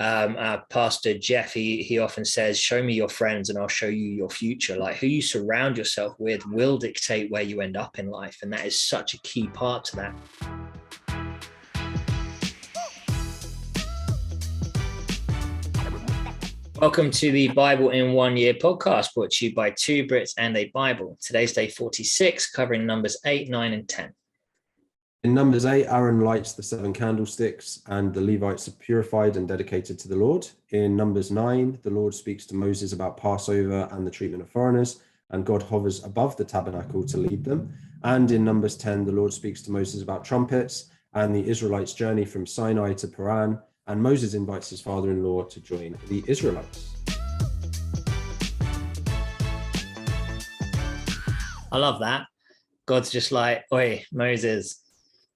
Our pastor Jeff, he often says, show me your friends and I'll show you your future. Like, who you surround yourself with will dictate where you end up in life, and that is such a key part to that. Welcome to the Bible in 1 Year podcast, brought to you by two Brits and a Bible. Today's day 46, covering numbers 8, 9, and 10. In Numbers 8, Aaron lights the 7 candlesticks, and the Levites are purified and dedicated to the Lord. In Numbers 9, the Lord speaks to Moses about Passover and the treatment of foreigners, and God hovers above the tabernacle to lead them. And in Numbers 10, the Lord speaks to Moses about trumpets and the Israelites' journey from Sinai to Paran, and Moses invites his father-in-law to join the Israelites. I love that. God's just like, oi, Moses,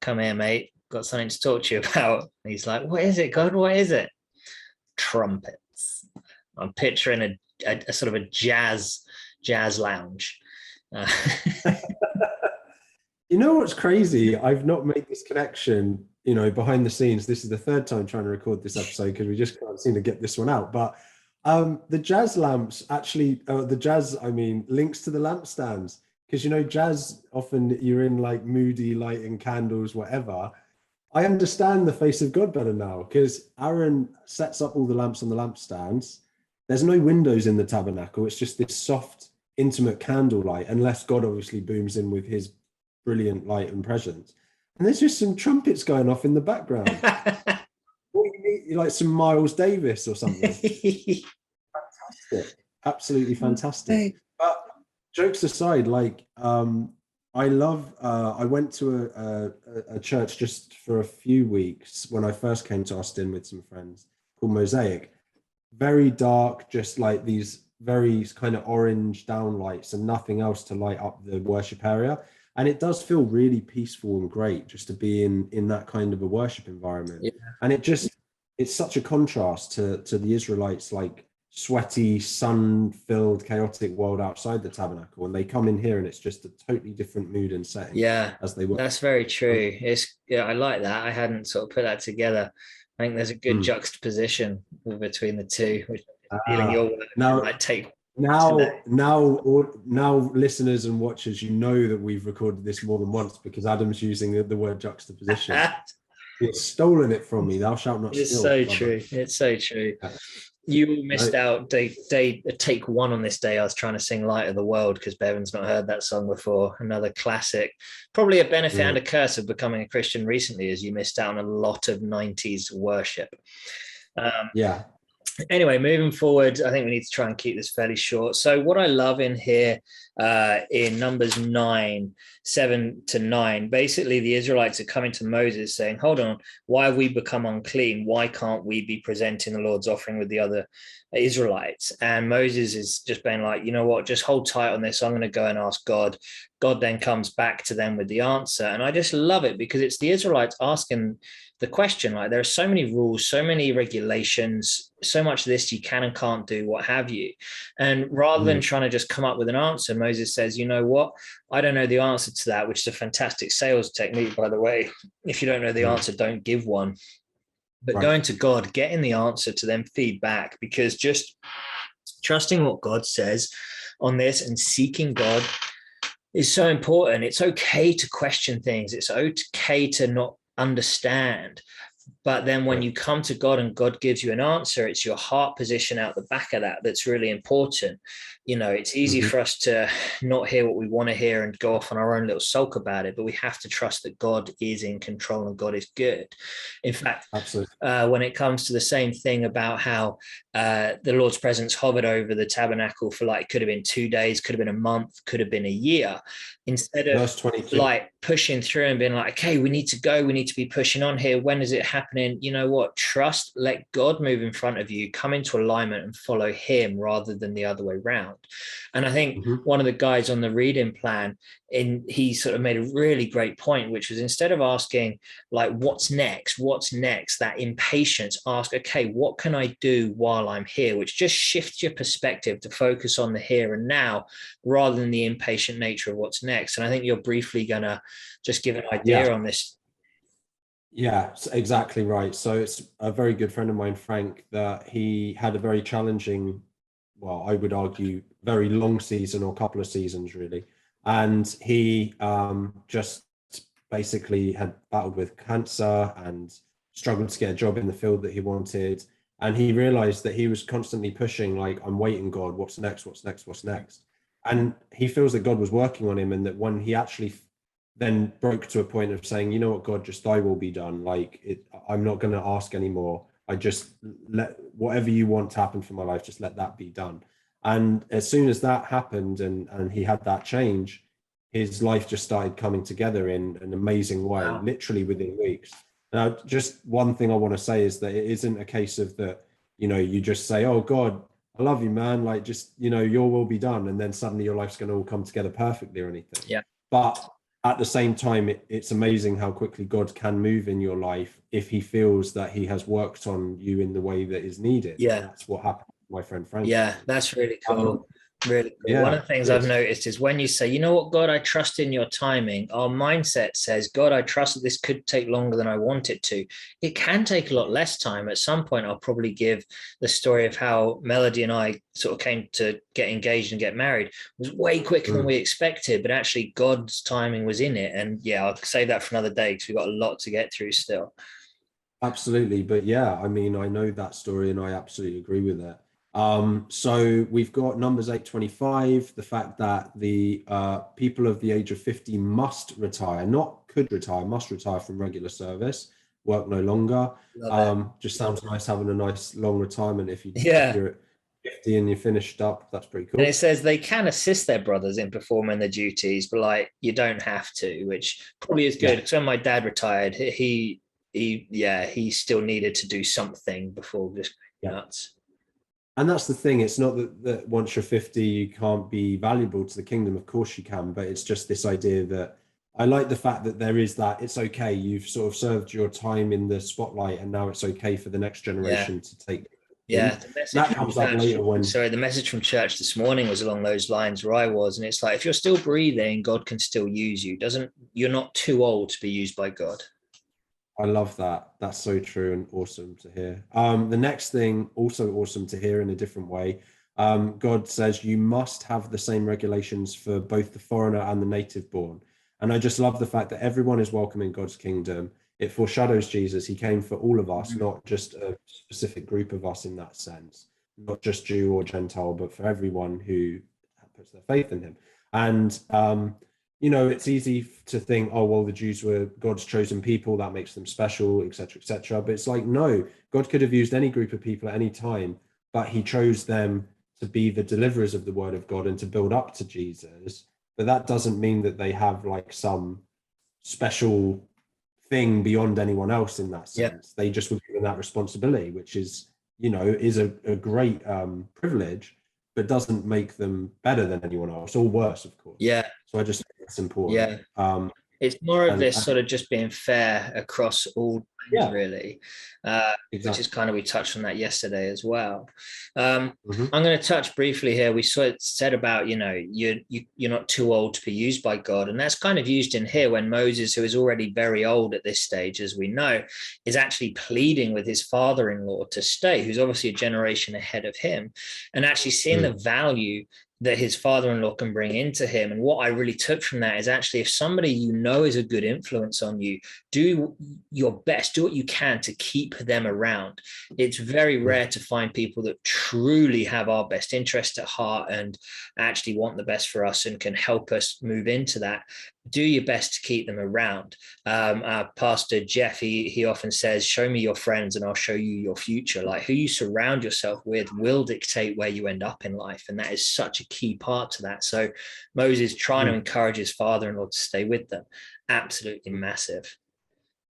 come here, mate. Got something to talk to you about. And he's like, what is it, God? What is it? Trumpets. I'm picturing a sort of a jazz lounge. You know what's crazy? I've not made this connection, behind the scenes. This is the third time trying to record this episode because we just can't seem to get this one out. But the jazz lamps actually, links to the lampstands. Because, jazz, often you're in like moody lighting candles, whatever. I understand the face of God better now because Aaron sets up all the lamps on the lampstands. There's no windows in the tabernacle. It's just this soft, intimate candlelight, unless God obviously booms in with his brilliant light and presence. And there's just some trumpets going off in the background. What do you need? Like some Miles Davis or something. Fantastic. Absolutely fantastic. But jokes aside, I went to a church just for a few weeks when I first came to Austin with some friends called Mosaic. Very dark, just like these very kind of orange downlights and nothing else to light up the worship area. And it does feel really peaceful and great just to be in that kind of a worship environment. Yeah. And it's such a contrast to the Israelites, like sweaty, sun-filled, chaotic world outside the tabernacle. And they come in here and it's just a totally different mood and setting. Yeah, as they work. That's very true. I like that. I hadn't sort of put that together. I think there's a good juxtaposition between the two, which feeling your work might take. Now, listeners and watchers, that we've recorded this more than once because Adam's using the word juxtaposition. He's stolen it from me. Thou shalt not steal. It's so true. It's so true. You all missed out take one on this day. I was trying to sing Light of the World because Bevan's not heard that song before. Another classic. Probably a benefit and a curse of becoming a Christian recently is you missed out on a lot of 90s worship. Anyway, moving forward, I think we need to try and keep this fairly short. So what I love in here, in Numbers 9, 7 to 9, basically the Israelites are coming to Moses saying, hold on, why have we become unclean? Why can't we be presenting the Lord's offering with the other Israelites? And Moses is just being like, you know what, just hold tight on this. I'm going to go and ask God. God then comes back to them with the answer. And I just love it because it's the Israelites asking the question, like there are so many rules, so many regulations, so much of this you can and can't do, what have you. And rather than trying to just come up with an answer, Moses says, you know what, I don't know the answer to that, which is a fantastic sales technique, by the way. If you don't know the answer, don't give one. But going to God, getting the answer to them feedback, because just trusting what God says on this and seeking God is so important. It's okay to question things. It's okay to not understand. But then when you come to God and God gives you an answer, it's your heart position out the back of that that's really important. It's easy for us to not hear what we want to hear and go off on our own little sulk about it, but we have to trust that God is in control and God is good. In fact, when it comes to the same thing about how the Lord's presence hovered over the tabernacle for could have been 2 days, could have been a month, could have been a year, instead of pushing through and being like, okay, we need to go, we need to be pushing on here. When is it happening? You know what? Trust, let God move in front of you, come into alignment and follow him rather than the other way around. And I think one of the guys on the reading plan, he sort of made a really great point, which was instead of asking what's next, that impatience, ask, okay, what can I do while I'm here? Which just shifts your perspective to focus on the here and now rather than the impatient nature of what's next. And I think you're briefly going to just give an idea on this. Yeah, exactly right. So it's a very good friend of mine, Frank, that he had a very challenging, well, I would argue, very long season or couple of seasons really. And he just basically had battled with cancer and struggled to get a job in the field that he wanted. And he realized that he was constantly pushing, like, I'm waiting, God, what's next? What's next? What's next? And he feels that God was working on him, and that when he actually then broke to a point of saying, you know what, God, just thy will be done. Like I'm not going to ask anymore. I just let whatever you want to happen for my life, just let that be done. And as soon as that happened and he had that change, his life just started coming together in an amazing way, Wow. literally within weeks. Now, just one thing I want to say is that it isn't a case of that, you just say, oh God, I love you, man. Like, just, your will be done. And then suddenly your life's going to all come together perfectly or anything. Yeah. But at the same time, it's amazing how quickly God can move in your life if he feels that he has worked on you in the way that is needed. And Yeah. that's what happened with my friend Frank. Yeah, that's really Um, cool. Really cool. One yeah, of the things it I've is. noticed is when you say, you know what, God, I trust in your timing, our mindset says, God, I trust that this could take longer than I want it to. It can take a lot less time. At some point, I'll probably give the story of how Melody and I sort of came to get engaged and get married. It was way quicker than we expected, but actually God's timing was in it. And yeah, I'll save that for another day because we've got a lot to get through still. Absolutely. But yeah, I mean, I know that story and I absolutely agree with it. So we've got Numbers 8:25, the fact that the people of the age of 50 must retire, not could retire, must retire from regular service, work no longer. Love it. Just sounds nice having a nice long retirement if Yeah. you're at 50 and you're finished up. That's pretty And it cool. says they can assist their brothers in performing the duties, but like you don't have to, which probably is good. Yeah. Because when my dad retired, he still needed to do something before just Yeah. going nuts. And that's the thing. It's not that once you're 50, you can't be valuable to the kingdom. Of course you can, but it's just this idea that I like the fact that there is that it's okay. You've sort of served your time in the spotlight, and now it's okay for the next Yeah. generation to take Yeah. in. The message That from comes up church. later when Sorry, the message from church this morning was along those lines where I was, and it's like if you're still breathing, God can still use you. Doesn't You're not too old to be used by God. I love that. That's so true and awesome to hear. The next thing, also awesome to hear in a different way. God says you must have the same regulations for both the foreigner and the native born. And I just love the fact that everyone is welcome in God's kingdom. It foreshadows Jesus. He came for all of us, Mhm. not just a specific group of us in that sense, not just Jew or Gentile, but for everyone who puts their faith in him. And it's easy to think, oh, well, the Jews were God's chosen people, that makes them special, etc., etc. But it's like, no, God could have used any group of people at any time, but he chose them to be the deliverers of the word of God and to build up to Jesus. But that doesn't mean that they have like some special thing beyond anyone else in that Yeah. sense. They just were given that responsibility, which is a great privilege, but doesn't make them better than anyone else or worse, of course. Yeah. So I just think that's important. Yeah. It's more of this And sort of just being fair across all things, yeah, really, which is exactly. kind of, we touched on that yesterday as well. Hmm. I'm going to touch briefly here. We said about, you're not too old to be used by God, and that's kind of used in here when Moses, who is already very old at this stage, as we know, is actually pleading with his father-in-law to stay, who's obviously a generation ahead of him, and actually seeing the value that his father-in-law can bring into him. And what I really took from that is actually, if somebody you know is a good influence on you, do your best, do what you can to keep them around. It's very rare to find people that truly have our best interest at heart and actually want the best for us and can help us move into that. Do your best to keep them around. Our pastor Jeff, he often says, show me your friends and I'll show you your future. Like, who you surround yourself with will dictate where you end up in life, and that is such a key part to that. So Moses trying to encourage his father-in-law to stay with them, absolutely massive.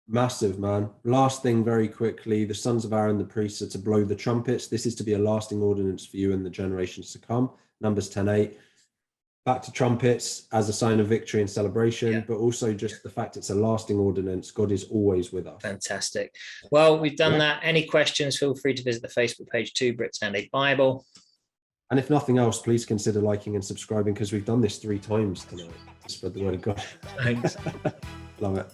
Massive, man. Last thing, very quickly, the sons of Aaron, the priests, are to blow the trumpets. This is to be a lasting ordinance for you and the generations to come. Numbers 10:8. Back to trumpets as a sign of victory and celebration, Yeah. but also just the fact it's a lasting ordinance. God is always with us. Fantastic. Well, we've done Yeah. that. Any questions, feel free to visit the Facebook page too, Brits and a Bible. And if nothing else, please consider liking and subscribing because we've done this 3 times tonight to spread the word of God. Thanks. Love it.